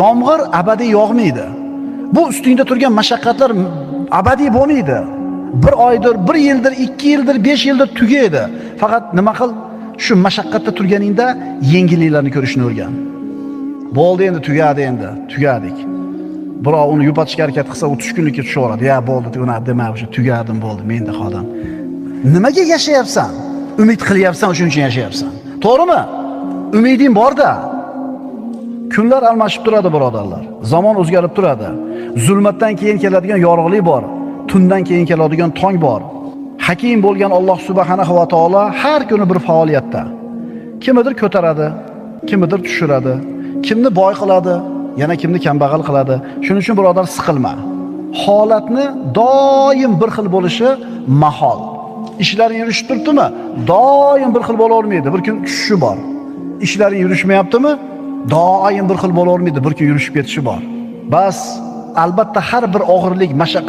yomg'ir abadiy yog'maydi. Bu ustingda turgan mashaqqatlar abadiy bo'lmaydi. Bir oydir, bir yildir, 2 yildir, 5 yildir tugaydi. Faqat nima qil? Shu mashaqqatda turganingda yengilliklarni ko'rishni o'rgan. Bo'ldi endi, tugadi endi, tugadik. Biroq uni yupatishga harakat qilsa, u tushkunlikka tushaveradi. Ya bo'ldi, uni demak o'sha tugadim bo'ldi, menda xodim. Nimaga yashayapsan? Umid qilyapsan, shuning uchun yashayapsan. To'g'rimi? Umiding bor-da. Kunlar almashib turadi, birodarlar. Zamon o'zgarib turadi. Zulmatdan keyin keladigan yorug'lik bor. Tundan keyin keladigan tong bor. Hakim bo'lgan Alloh subhanahu va taolo har kuni bir faoliyatda. Kimnidir ko'taradi, kimnidir tushiradi, kimni boy qiladi, yana kimni kambag'al qiladi. Shuning uchun birodar siqilma. Holatni doim bir xil bo'lishi mahol. Ishlaring yurishib turibdimi? Doim bir xil bo'lavermaydi. Bir kun tushishi bor. Ishlaring yurishmayaptimi? Doim bir xil bo'lavermaydi. Bir kun yurishib ketishi bor. Bas, albatta har bir og'irlik, mashaqqat